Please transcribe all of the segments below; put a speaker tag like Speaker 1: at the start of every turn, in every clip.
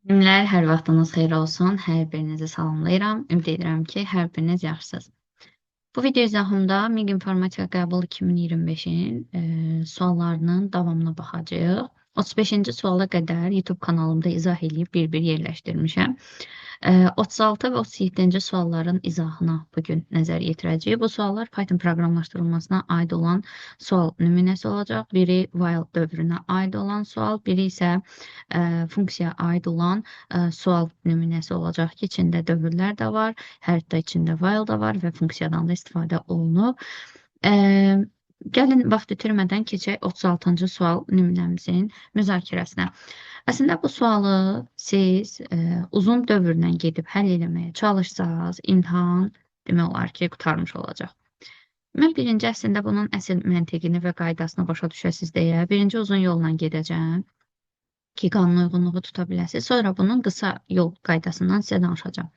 Speaker 1: Günlər, hər vaxtınız xeyir olsun. Hər birinizi salamlayıram. Ümid edirəm ki, hər biriniz yaxşısınız. Bu video izahımda MİQ İnformatika Qəbul 2025-in suallarının davamına baxacağıq. 35-ci suala qədər YouTube kanalımda izah edib bir-bir yerləşdirmişəm. 36 və 37-ci sualların izahına bugün nəzər yetirəcəyik. Bu suallar Python proqramlaşdırılmasına aid olan sual nümunəsi olacaq. Biri while dövrünə aid olan sual, biri isə funksiyaya aid olan sual nümunəsi olacaq ki, içində dövrlər də var, hətta içində while da var və funksiyadan da istifadə olunub. Gəlin vaxt itirmədən keçək 36-cı sual nümunəmizin müzakirəsinə. Əslində bu sualı siz uzun dövrlə gedib həll eləməyə çalışsanız, imtahan demək olar ki, qurtarmış olacaq. Mən birinci əslində bunun əsl məntiqini və qaydasını başa düşəsiz deyə birinci uzun yolla gedəcəm ki, qanun uyğunluğu tuta biləsiniz. Sonra bunun qısa yol qaydasından sizə danışacağım.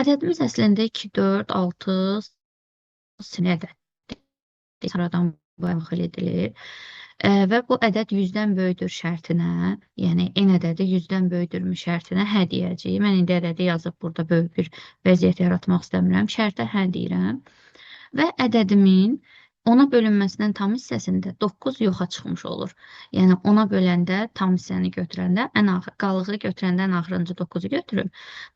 Speaker 1: Ədədimiz əslində 2, 4, 6 sinə ədəd. Sıradan daxil edilir. Və bu ədəd 100-dən böyükdür şərtinə, yəni n ədədi 100-dən böyükdürmü şərtinə hə deyəcəyik. Mən indi ədədi yazıb burada böyük bir vəziyyət yaratmaq istəmirəm. Şərtə hə deyirəm. Və ədədimin 10-a bölünməsindən tam hissəsində 9 yoxa çıxmış olur. Yəni 10-a böləndə tam hissəni götürəndə, qalığı götürəndə ən axırıncı 9-u götürüb.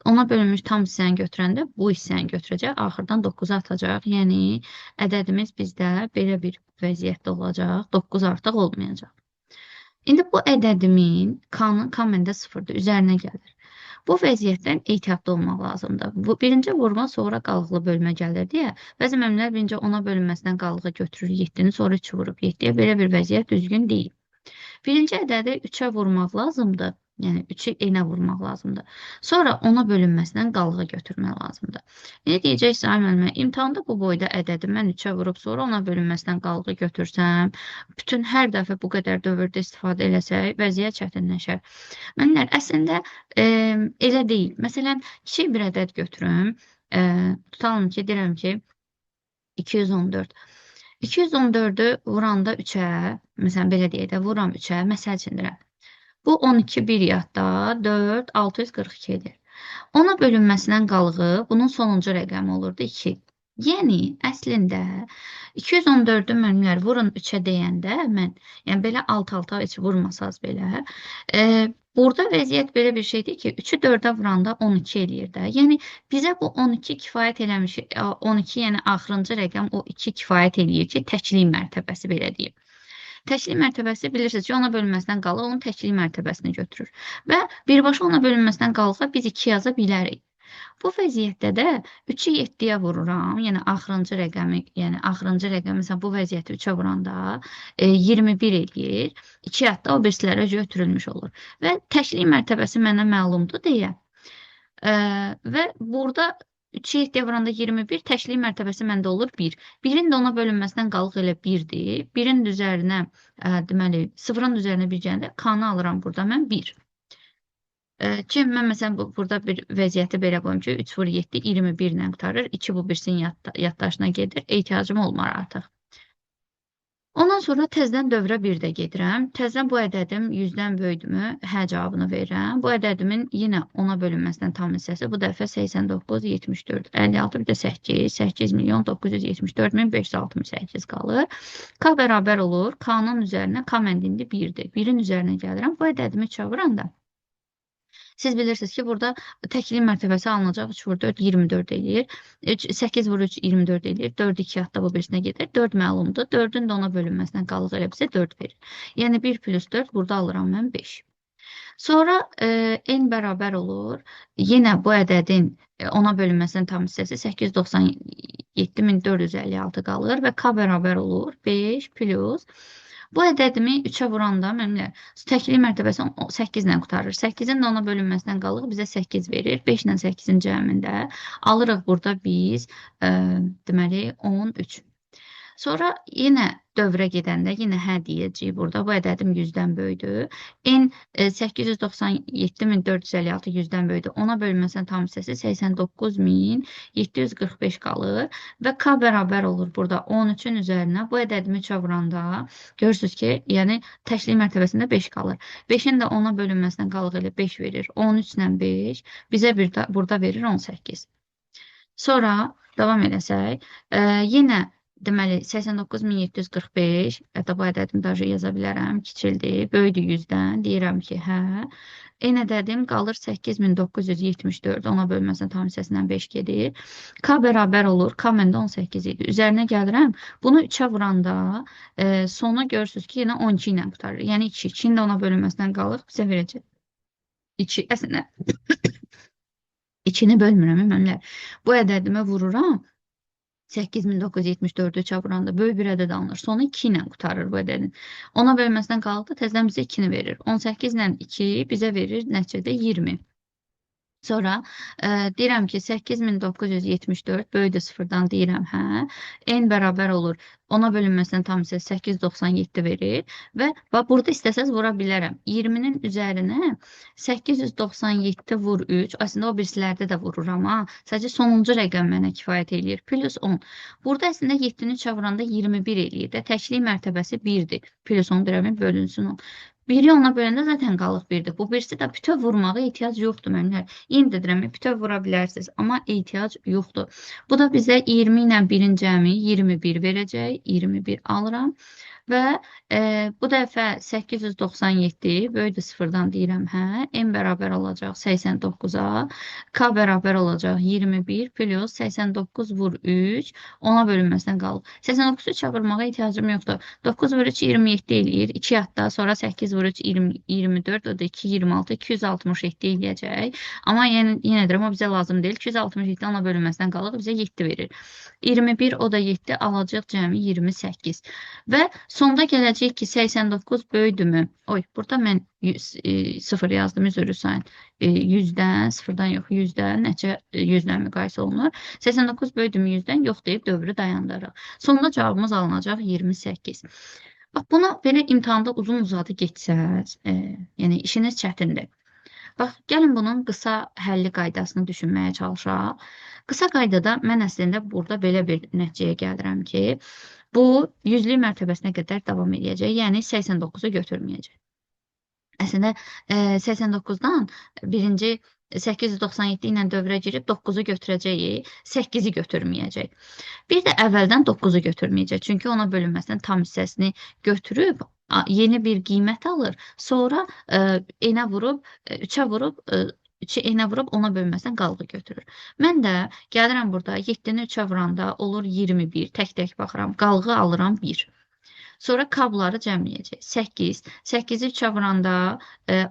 Speaker 1: 10-a bölünmüş tam hissəni götürəndə bu hissəni götürəcək, axırdan 9-u atacaq. Yəni ədədimiz bizdə belə bir vəziyyətdə olacaq, 9 artıq olmayacaq. İndi bu ədədimin k məndə 0-dır, üzərinə gəlir. Bu vəziyyətdən ehtiyatlı olmaq lazımdır. Birinci vurma, sonra qalıqlı bölmə gəlir deyə. Bəzi müəllimlər birinci 10-a bölünməsindən qalığı götürür 7-ni, sonra 3 vurub 7-yə. Belə bir vəziyyət düzgün deyil. Birinci ədədi 3-ə vurmaq lazımdır. Yəni 3-ü enə vurmaq lazımdır. Sonra 10-a bölünməsindən qalığı götürmək lazımdır. İndi deyəcəksiniz, ay müəllimə, imtahanda bu boyda ədədi mən 3-ə vurub sonra 10-a bölünməsindən qalığı götürsəm, bütün hər dəfə bu qədər dövrdə istifadə eləsək, vəziyyət çətinləşər. Müəllimlər, əslində elə deyil. Məsələn, kiçik bir ədəd götürüm. Tutalım ki, deyirəm ki, 214. 214-ü vuranda 3-ə, məsələn, belə deyək də, vuram 3-ə, məsəl üçün deyirəm. Bu 12 bir yadda 4, 642 edir. 10-a bölünməsindən qalığı bunun sonuncu rəqəmi olurdu 2. Yəni, əslində 214-ü müəllimlər vurun 3-ə deyəndə mən, yəni belə alt-alta heç vurmasaz belə, burada vəziyyət belə bir şeydir ki, 3-ü 4-ə vuranda 12 eləyir də. Yəni, bizə bu 12 kifayət eləmiş, 12 yəni axırıncı rəqəm o 2 kifayət eləyir ki, təklik mərtəbəsi belə deyib. Təklik mərtəbəsi bilirsiniz ki, 10-a bölünməsindən qalıq onun təklik mərtəbəsini götürür. Və birbaşa 10-a bölünməsindən qalıqsa biz 2 yaza bilərik. Bu vəziyyətdə də 3-ü 7-yə vururam, yəni axırıncı rəqəmi, məsələn, bu vəziyyəti 3-ə vuranda 21 eləyir. 2 həddə o birisilərə götürülmüş olur. Və təklik mərtəbəsi mənə məlumdur deyə. Və burada 3-ü 7-yə vuranda 21, təklik mərtəbəsi məndə olur 1. 1-in də ona bölünməsindən qalıq elə 1-dir. 1-in üzərinə, deməli, 0-ın üzərinə 1 gəndə k-nı alıram burada mən 1. Ki, mən məsələn burada bir vəziyyəti belə qoyum ki, 3 vur 7, 21 ilə qutarır. 2 bu birisinin yaddaşına gedir. Ehtiyacım olmar artıq. Ondan sonra təzədən dövrə 1-də gedirəm. Təzədən bu ədədim 100-dən böyükdürmü? Hə cavabını verirəm. Bu ədədimin yenə 10-a bölünməsindən tam hissəsi bu dəfə 89, 74, 56, bir də 8, 8 milyon 974 min 568 qalır. K bərabər olur. K-nın üzərinə, K məndində 1-dir. 1-in üzərinə gəlirəm. Bu ədədimi 3-ə vuranda siz bilirsiniz ki, burada təklik mərtəbəsi alınacaq 3 vur 4, 24 eləyir. 8 vur 3, 24 eləyir. 4, 2 həddə bu birisinə gedir. 4 məlumdur. 4-ün də ona bölünməsindən qalıq elə bizə 4 verir. Yəni 1 plus 4, burada alıram mən 5. Sonra n bərabər olur. Yenə bu ədədin ona bölünməsinin tam hissəsi 897.456 qalır və k bərabər olur 5 plus. Bu ədədimi 3-ə vuranda mənimlə təklik mərtəbəsi 8 ilə qutarır. 8-in də ona bölünməsindən qalıq bizə 8 verir. 5 ilə 8-in cəmində alırıq burada biz deməli 13. Sonra yenə dövrə gedəndə yenə hə deyəcəyik burada. Bu ədədim 100-dən böyükdür. N 897.456 100-dən böyükdür. Ona bölünməsən tam hissəsi 89.745 qalır və K bərabər olur burada 13-ün üzərinə. Bu ədədimi 3-ə vuranda görürsünüz ki, yəni təşlik mərtəbəsində 5 qalır. 5-in də 10-a bölünməsindən qalıq elə 5 verir. 13 ilə 5 bizə burada verir 18. Sonra davam edəsək, yenə deməli 89.745, hətta bu ədədimi daha yaza bilərəm, kiçildir, böyüdür 100-dən, deyirəm ki, hə. N ədədim qalır 8974, ona bölməsən tam hissəsindən 5 gedir. K bərabər olur, K məndə 18 idi. Üzərinə gəlirəm, bunu 3-ə vuranda sonu görürsünüz ki, yenə 12 ilə qutarır. Yəni 2, 2-nin də ona bölünməsindən qalır, bizə verəcək. 2, əslində 2-ni bölmürəm, əmənlər. Bu ədədimə vururam. 8974-ü 3-ə vuranda böyük bir ədəd alınır. Sonu 2 ilə qutarır bu ədədin. Ona bölməsindən qaldı, təzədən bizə 2-ni verir. 18 ilə 2 bizə verir nəticədə 20. Sonra deyirəm ki, 8974 böyüdür 0-dan deyirəm, hə. N bərabər olur. Ona bölünməsindən tam isə 897 verir və burada istəsəz vura bilərəm. 20-nin üzərinə 897 vur 3. Aslında o birisilərdə də vururam, ha. Sadəcə sonuncu rəqəm mənə kifayət eləyir. Plus 10. Burada əslində 7-ni 3-ə vuranda 21 eləyir də. Təklik mərtəbəsi 1-dir. Plus 10 deyirəm, bölünsün 10. Biri ona böləndə zaten qalıq birdir. Bu birisi də bütöv vurmağa ehtiyac yoxdur müəllimlər. Yenə də deyirəm, bütöv vura bilərsiniz, amma ehtiyac yoxdur. Bu da bizə 20 ilə 1-in cəmi 21 verəcək. 21 alıram. Və bu dəfə 897 böyüdür 0-dan deyirəm, hə. N bərabər olacaq 89-a. K bərabər olacaq 21 plus 89 vur 3. Ona bölünməsindən qalıb. 89-u 3-ə vurmağa ehtiyacım yoxdur. 9 vur 3 27 eləyir. 2 yadda, sonra 8 vur 3 24, o da 2 26, 267 eləyəcək. Amma yenə deyirəm, o bizə lazım deyil. 267 ona bölünməsindən qalıb, bizə 7 verir. 21, o da 7, alacaq cəmi 28. Və sonda gələcək ki, 89 böyüdümü? Oy, burada mən 0 yazdım, üzr sayın. 100-dən, 0-dan yox, 100-dən, nəticə 100-dən müqayisə olunur. 89 böyüdümü 100-dən yox deyib dövrü dayandırırıq. Sonda cavabımız alınacaq 28. Bax, buna belə imtahanda uzun-uzadı geçsəz, yəni işiniz çətindir. Bax, gəlin bunun qısa həlli qaydasını düşünməyə çalışaq. Qısa qaydada mən əslində burada belə bir nəticəyə gəlirəm ki, bu 100-lük mərtəbəsinə qədər davam edəcək, yəni 89-u götürməyəcək. Əslində 89-dan birinci 897 ilə dövrə girib 9-u götürəcəyik, 8-i götürməyəcək. Bir də əvvəldən 9-u götürməyəcək, çünki ona bölünməsindən tam hissəsini götürüb yeni bir qiymət alır, sonra 3-ə vurub, 3-ə enə vurub ona bölməsən qalğı götürür. Mən də gəlirəm burada 7-ni 3-ə vuranda olur 21, tək-tək baxıram, qalğı alıram 1. Sonra kabları cəmləyəcək. 8, 8-i 3-ə vuranda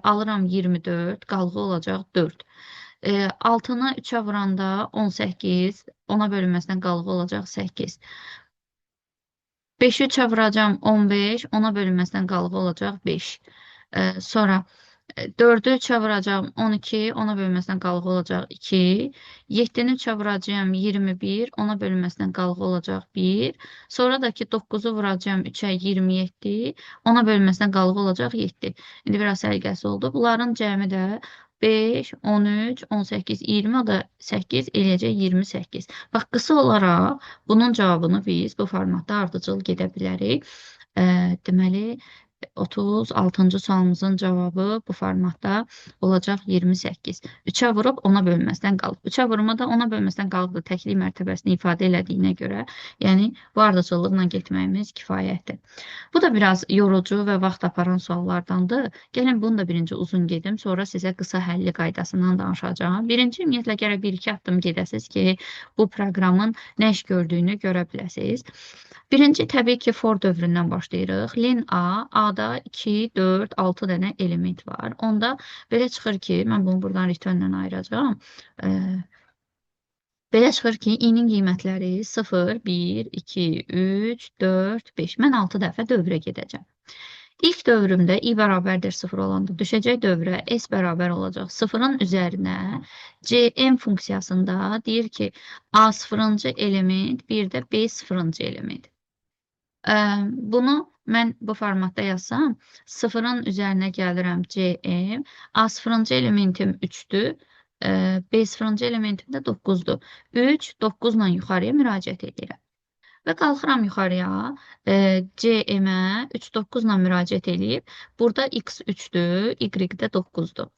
Speaker 1: alıram 24, qalğı olacaq 4. 6-nı 3-ə vuranda 18, ona bölünməsindən qalğı olacaq 8. 5-i 3-ə vuracam 15, ona bölünməsindən qalğı olacaq 5. Sonra 4-ü 3-ə vuracam 12, ona bölünməsindən qalğı olacaq 2. 7-ni 3-ə vuracam 21, ona bölünməsindən qalğı olacaq 1. Sonra da ki 9-u vuracam 3-ə 27, ona bölünməsindən qalğı olacaq 7. İndi biraz sərgəsi oldu. Bunların cəmi də 5, 13, 18, 20, o da 8, eləyəcək 28. Bax, qısa olaraq bunun cavabını biz bu formatda ardıcıl gedə bilərik. Deməli, 36-cı sualımızın cavabı bu formatda olacaq 28. 3-ə vurub ona bölməsdən qalıb. 3-ə vurmada ona bölməsdən qalıbdır təklik mərtəbəsini ifadə elədiyinə görə, yəni bu ardıcıllıqla getməyimiz kifayətdir. Bu da biraz yorucu və vaxt aparan suallardandır. Gəlin bunu da birinci uzun gedim, sonra sizə qısa həlli qaydasından danışacağım. Birinci, ümumiyyətlə gərək 1-2 addım gedəsiz ki, bu proqramın nə iş gördüyünü görə biləsiniz. Birinci, təbii ki, for dövründən başlayırıq. Len A, A-da 2, 4, 6 dənə element var. Onda belə çıxır ki, mən bunu buradan returnlə ayıracağım. Belə çıxır ki, i-nin qiymətləri 0, 1, 2, 3, 4, 5. Mən 6 dəfə dövrə gedəcəm. İlk dövrümdə i bərabərdir 0 olanda düşəcək dövrə s bərabər olacaq 0-ın üzərinə cm funksiyasında deyir ki, a sıfırıncı element, bir də b sıfırıncı element. Bunu mən bu formatda yazsam, sıfırın üzərinə gəlirəm cm, a sıfırıncı elementim 3-dür, b sıfırıncı elementim də 9-dur. 3, 9 ilə yuxarıya müraciət edirəm. Və qalxıram yuxarıya, cm-ə 3, 9 ilə müraciət edib, burada x 3-dür, y də 9-dur.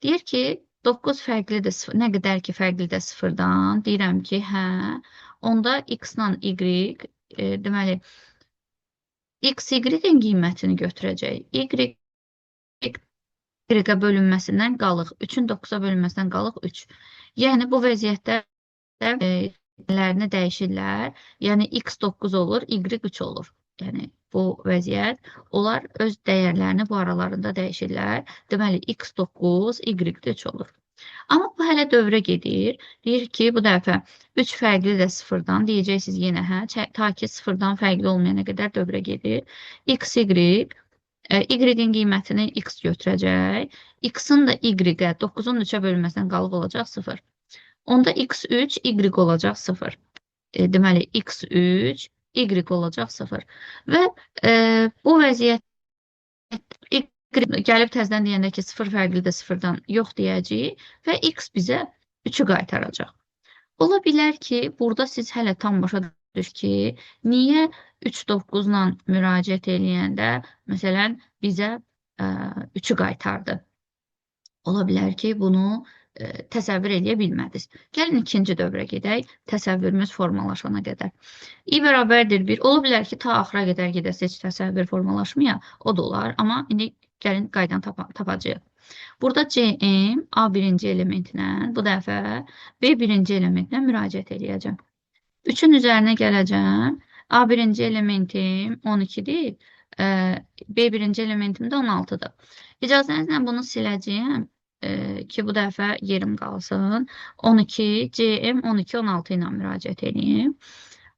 Speaker 1: Deyir ki, 9 fərqlidir, nə qədər ki fərqlidir sıfırdan, deyirəm ki, hə, onda x ilə y, deməli, x, y-in qiymətini götürəcək. Y-ə bölünməsindən qalıq. 3-ün 9-a bölünməsindən qalıq 3. Yəni, bu vəziyyətdə dəyərlərini dəyişirlər. Yəni, x 9 olur, y 3 olur. Yəni, bu vəziyyət. Onlar öz dəyərlərini bu aralarında dəyişirlər. Deməli, x 9, y 3 olur. Amma bu hələ dövrə gedir. Deyir ki, bu dəfə 3 fərqli də sıfırdan. Deyəcəksiniz yenə hə. Ta ki, sıfırdan fərqli olmayana qədər dövrə gedir. X, y. Y-in qiymətini x götürəcək. X-in də y-ə 9-un 3-ə bölünməsindən qalıq olacaq 0. Onda x3, y olacaq 0. Deməli, x3, y olacaq 0. Və bu vəziyyət gəlib təzədən deyəndə ki, 0 fərqlidir sıfırdan yox deyəcəyik və x bizə 3-ü qaytaracaq. Ola bilər ki, burada siz hələ tam başa düşür ki, niyə 3-9 ilə müraciət eləyəndə, məsələn, bizə 3-ü qaytardı. Ola bilər ki, bunu təsəvvür edə bilmədiniz. Gəlin ikinci dövrə gedək, təsəvvürümüz formalaşana qədər. İ bərabərdir 1. Ola bilər ki, ta axıra qədər gedəsə heç təsəvvür formalaşmaya, o da olar. Amma indi gəlin qaydan tapacağıq. Burada cm A birinci elementinə, bu dəfə B birinci elementinə müraciət edəcəm. 3-ün üzərinə gələcəm. A birinci elementim 12-dir, B birinci elementim də 16-dır. İcazənizlə bunu siləcəyəm ki, bu dəfə yerim qalsın. 12, cm 12, 16 ilə müraciət edeyim.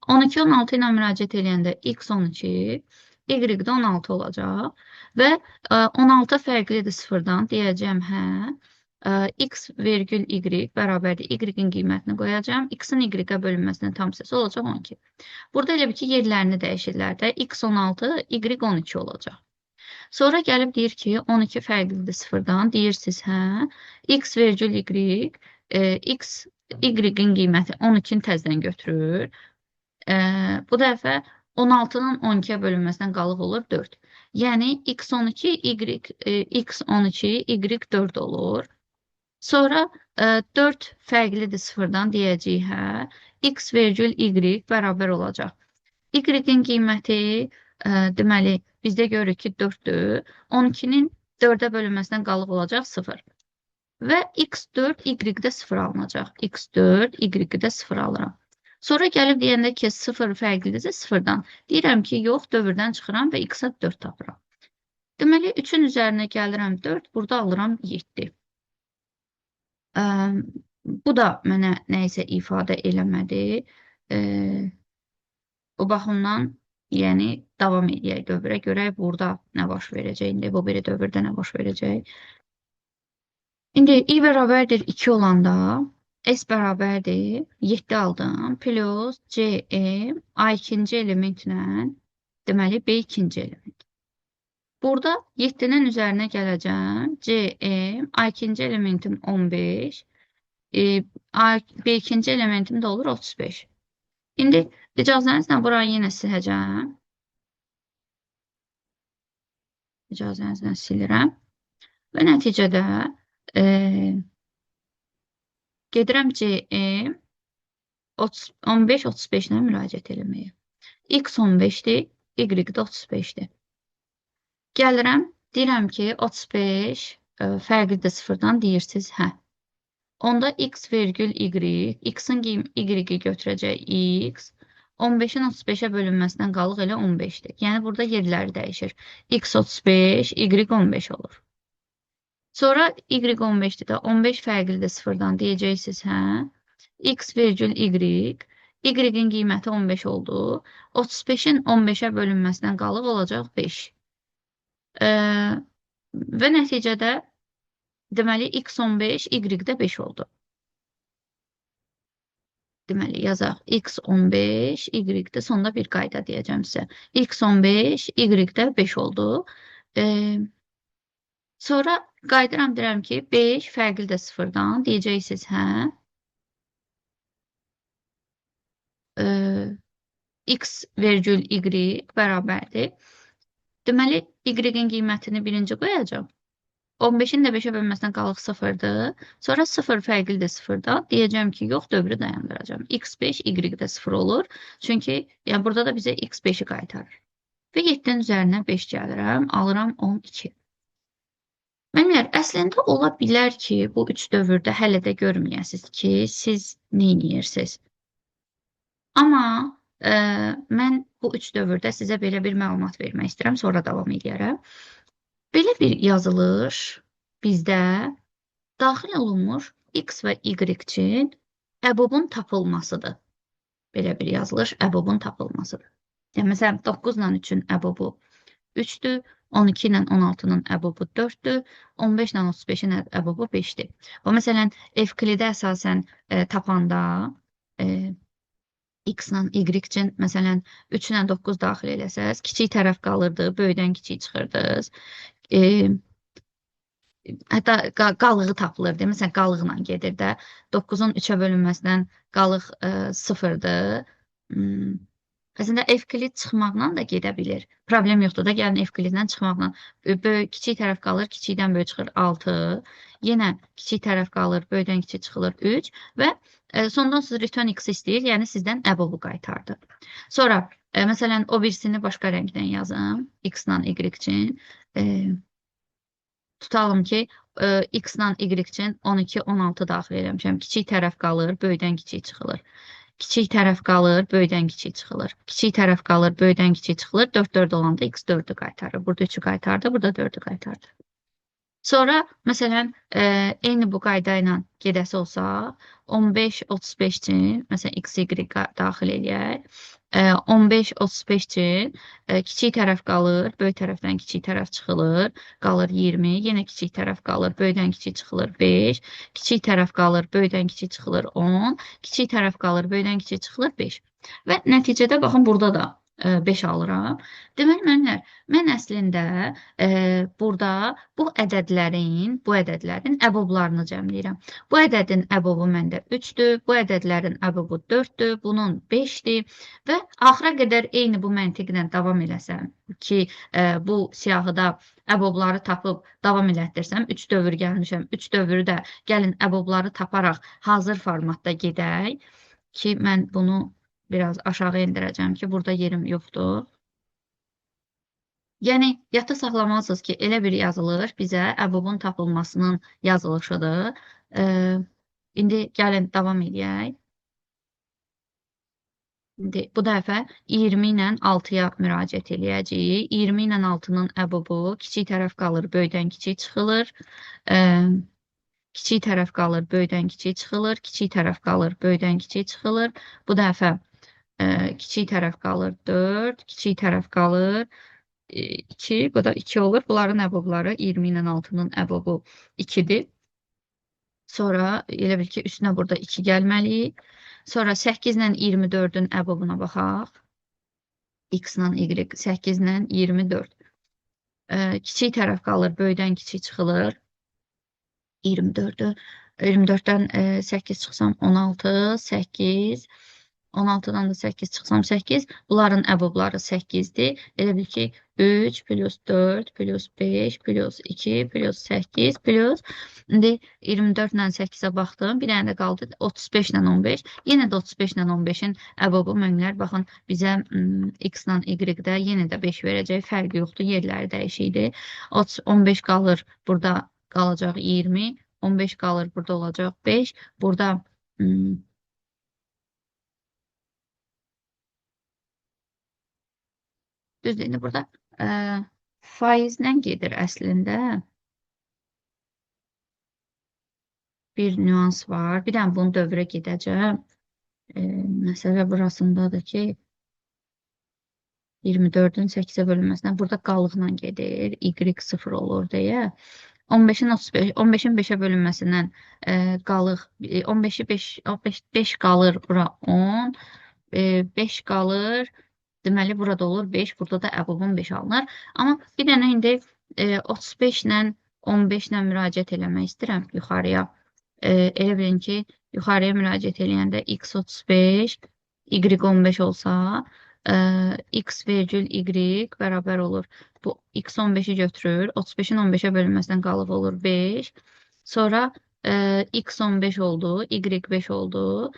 Speaker 1: 12, 16 ilə müraciət edəndə x 12, y də 16 olacaq və 16 fərqlidir sıfırdan deyəcəm, hə, x vergül y bərabərdir, y-in qiymətini qoyacam, x-in y-ə bölünməsinin tam hissəsi olacaq 12. Burada elə bir ki, yerlərini dəyişirlər də, x 16, y 12 olacaq. Sonra gəlib deyir ki, 12 fərqlidir sıfırdan, deyirsiniz, hə, x vergül y, x, y-in qiyməti 12-ni təzdən götürür. Bu dəfə 16-nın 12-yə bölünməsindən qalıq olur 4. Yəni, x12, x12, y4 olur. Sonra 4 fərqlidir sıfırdan deyəcəyik, hə, x vergül y bərabər olacaq. Y-in qiyməti, deməli, bizdə görürük ki, 4-dür. 12-nin 4-ə bölünməsindən qalıq olacaq 0. Və x4, y-də 0 alınacaq. x4, y-də 0 alıram. Sonra gəlib deyəndə ki, 0 fərqlidirsə 0-dan. Deyirəm ki, yox, dövrdən çıxıram və x-a 4 tapıram. Deməli, 3-ün üzərinə gəlirəm 4, burada alıram 7. Bu da mənə nəyisə ifadə eləmədi. O baxımdan, yəni, davam edək dövrə görək, burada nə baş verəcək, indi bu biri dövrdə nə baş verəcək. İndi i bərabərdir 2 olanda, S bərabərdir 7 aldım, plus cm A ikinci elementlə, deməli B ikinci element. Burada 7-nin üzərinə gələcəm, cm A ikinci elementim 15, B ikinci elementim də olur 35. İndi icazənizlə burayı yenə siləcəm. İcazənizlə silirəm. Və nəticədə gedirəm cm 15-35 ilə müraciət eləməyə. X 15-dir, y də 35-dir. Gəlirəm, deyirəm ki, 35 fərqlidir sıfırdan deyirsiniz, hə. Onda x vergül y, x-in y-i götürəcək x, 15-in 35-ə bölünməsindən qalıq elə 15-dir. Yəni, burada yerləri dəyişir. X 35, y 15 olur. Sonra y 15-dir də 15 fərqlidir sıfırdan deyəcəksiniz, hə. X vergül y, y-in qiyməti 15 oldu. 35-in 15-ə bölünməsindən qalıq olacaq 5. Və nəticədə, deməli, x 15, y də 5 oldu. Deməli, yazaq x15, y-də sonda bir qayda deyəcəm sizə. x15, y-də 5 oldu. Sonra qaydıram, deyirəm ki, 5 fərqlidir sıfırdan. Deyəcəksiniz, hə, x vergül y bərabərdir. Deməli, y-in qiymətini birinci qoyacam. 15-in də 5-ə bölməsindən qalıq sıfırdır. Sonra 0 fərqlidir sıfırdan. Deyəcəm ki, yox, dövrü dayandıracam. x5, y-də 0 olur. Çünki yəni, burada da bizə x5-i qaytarır. Və 7-nin üzərinə 5 gəlirəm, alıram 12. Müəllimlər, əslində ola bilər ki, bu üç dövrdə hələ də görməyəsiniz ki, siz nə edirsiniz. Amma mən bu üç dövrdə sizə belə bir məlumat vermək istəyirəm, sonra davam edərəm. Belə bir yazılış bizdə daxil olunmuş x və y üçün əbobun tapılmasıdır. Belə bir yazılış əbobun tapılmasıdır. Yəni, məsələn, 9 ilə 3-ün əbobu 3-dür, 12 ilə 16-nın əbobu 4-dür, 15 ilə 35-in əbobu 5-dir. O, məsələn, Evklidə əsasən tapanda x ilə y üçün, məsələn, 3 ilə 9 daxil eləsəz, kiçik tərəf qalırdı, böyüdən kiçik çıxırdınız. Hətta qalığı tapılırdı. Məsələn, qalıqla gedir də. 9-un 3-ə bölünməsindən qalıq 0-dır. Əslində, Evklid çıxmaqla da gedə bilir. Problem yoxdur da, gəlin Evkliddən çıxmaqla. Kiçik tərəf qalır, kiçikdən böyük çıxır 6. Yenə kiçik tərəf qalır, böyükdən kiçik çıxılır 3. Və sondan siz return x istəyir, yəni sizdən əbobu qaytardı. Sonra, məsələn, o birisini başqa rəngdən yazım. X ilə y üçün. Tutalım ki, x ilə y üçün 12, 16 daxil eləmişəm. Kiçik tərəf qalır, böyükdən kiçik çıxılır. Kiçik tərəf qalır, böyükdən kiçik çıxılır. Kiçik tərəf qalır, böyükdən kiçik çıxılır. 4, 4 olanda x 4-ü qaytarır. Burada 3-ü qaytardı, burada 4-ü qaytardı. Sonra, məsələn, eyni bu qayda ilə gedəsi olsa, 15, 35 üçün, məsələn, x, y daxil eləyək. 15, 35 üçün kiçik tərəf qalır, böyük tərəfdən kiçik tərəf çıxılır, qalır 20, yenə kiçik tərəf qalır, böyükdən kiçik çıxılır 5, kiçik tərəf qalır, böyükdən kiçik çıxılır 10, kiçik tərəf qalır, böyükdən kiçik çıxılır 5. Və nəticədə, baxın, burada da 5 alıram. Deməli, müəllimlər, mən əslində burada bu ədədlərin əboblarını cəmləyirəm. Bu ədədin əbobu məndə 3-dür, bu ədədlərin əbobu 4-dür, bunun 5-dir və axıra qədər eyni bu məntiqlə davam eləsəm ki, bu siyahıda əbobları tapıb davam elətdirsəm, 3 dövr gəlmişəm, 3 dövrü də gəlin əbobları taparaq hazır formatda gedək ki, mən bunu biraz aşağı indirəcəm ki, burada yerim yoxdur. Yəni, yadda saxlamalısınız ki, elə bir yazılış bizə əbobun tapılmasının yazılışıdır. İndi gəlin davam edək. İndi bu dəfə 20 ilə 6-ya müraciət eləyəcəyik. 20 ilə 6-nın əbobu kiçik tərəf qalır, böyükdən kiçik çıxılır. Kiçik tərəf qalır, böyükdən kiçik çıxılır. Kiçik tərəf qalır, böyükdən kiçik çıxılır. Bu dəfə kiçik tərəf qalır 4, kiçik tərəf qalır 2, bu da 2 olur. Bunların əbobları 20 ilə 6-nın əbobu 2-dir. Sonra elə bil ki, üstünə burada 2 gəlməliyik. Sonra 8 ilə 24-ün əbobuna baxaq. X ilə Y, 8 ilə 24. Kiçik tərəf qalır, böyükdən kiçik çıxılır. 24-dür. 24-dən 8 çıxsam 16, 8, 16-dan da 8 çıxsam 8. Bunların əbobları 8-dir. Elə bil ki, 3 plus 4 plus 5 plus 2 plus 8 plus. İndi 24 ilə 8-ə baxdım. Bir dənə də qaldı 35 ilə 15. Yenə də 35 ilə 15-in əbobu müəllimlər, baxın, bizə x ilə y-də yenə də 5 verəcək. Fərqi yoxdur, yerləri dəyişikdir. 15 qalır, burada qalacaq 20. 15 qalır, burada olacaq 5. Burada düzdür, indi burada faizlə gedir əslində. Bir nüans var. Bir dənə bunu dövrə gedəcəm. Məsələ burasındadır ki, 24-ün 8-ə bölünməsindən burada qalıqla gedir. Y 0 olur deyə. 15-in 35, 15-in 5-ə bölünməsindən qalıq 15-i 5 qalır bura 10, 5 qalır. Deməli burada olur 5, burada da əbobun 5 alınır. Amma bir dənə indi 35 ilə 15 ilə müraciət eləmək istəyirəm yuxarıya. Elə bilin ki, yuxarıya müraciət eləyəndə x 35, y 15 olsa, x vergül y bərabər olur. Bu x 15-i götürür. 35-in 15-ə bölünməsindən qalıb olur 5. Sonra x 15 oldu, y 5 oldu.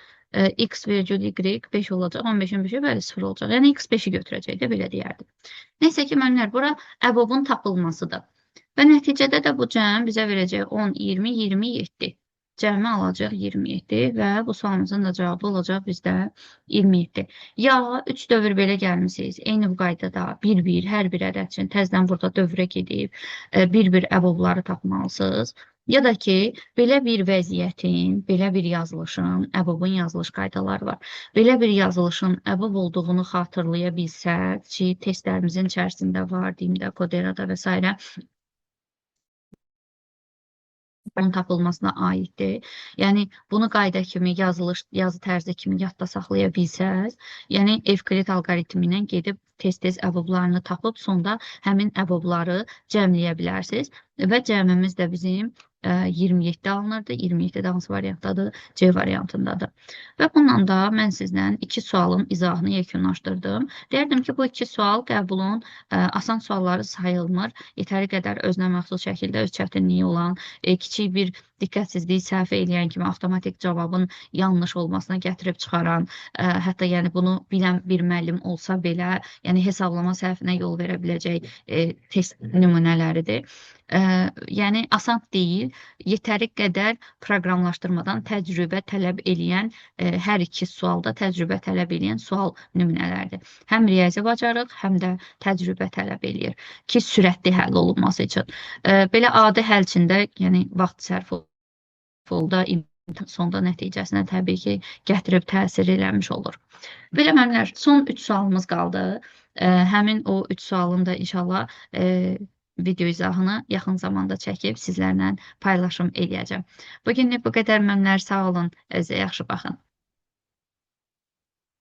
Speaker 1: X vergül y 5 olacaq. 15-in 5-i bəli 0 olacaq. Yəni x 5-i götürəcək də belə deyərdim. Neysə ki, müəllimlər, bura əbobun tapılmasıdır. Və nəticədə də bu cəm bizə verəcək 10, 20, 27. Cəmi alacaq 27 və bu sualımızın da cavabı olacaq bizdə 27. Ya 3 dövr belə gəlmişsiniz, eyni bu qaydada bir-bir, hər bir ədəd üçün təzədən burada dövrə gedib bir-bir əbobları tapmalısınız. Ya da ki, belə bir vəziyyətin, belə bir yazılışın, əbobun yazılış qaydaları var. Belə bir yazılışın əbob olduğunu xatırlaya bilsək ki, testlərimizin içərisində var, DİM-də, Coderada və s. Onun tapılmasına aiddir. Yəni, bunu qayda kimi, yazı tərzi kimi yadda saxlaya bilsəz, yəni Evklit alqoritmi ilə gedib tez-tez əboblarını tapıb, sonda həmin əbobları cəmləyə bilərsiniz. Və cəmimiz də bizim 27 alınırdı. 27 də hansı variantdadır? C variantındadır. Və bununla da mən sizlə 2 sualın izahını yekunlaşdırdım. Deyərdim ki, bu 2 sual qəbulun asan sualları sayılmır. Yetəri qədər özünə məxsus şəkildə öz çətinliyi olan, kiçik bir diqqətsizlik səhv eləyən kimi avtomatik cavabın yanlış olmasına gətirib çıxaran, hətta yəni bunu bilən bir müəllim olsa belə, yəni hesablama səhvinə yol verə biləcək test nümunələridir. Yəni asan deyil, yetəri qədər proqramlaşdırmadan təcrübə tələb eləyən, hər iki sualda təcrübə tələb eləyən sual nümunələridir. Həm riyazi bacarıq, həm də təcrübə tələb eləyir ki, sürətli həll olunması üçün. Belə adi həll içində, yəni vaxt sərf olda sonda nəticəsinə təbii ki, gətirib təsir eləmiş olur. Belə müəllimlər, son 3 sualımız qaldı. Həmin o 3 sualın da inşallah video izahını yaxın zamanda çəkib sizlərlə paylaşım edəcəm. Bugünlük bu qədər müəllimlər, sağ olun, özünüzə yaxşı baxın.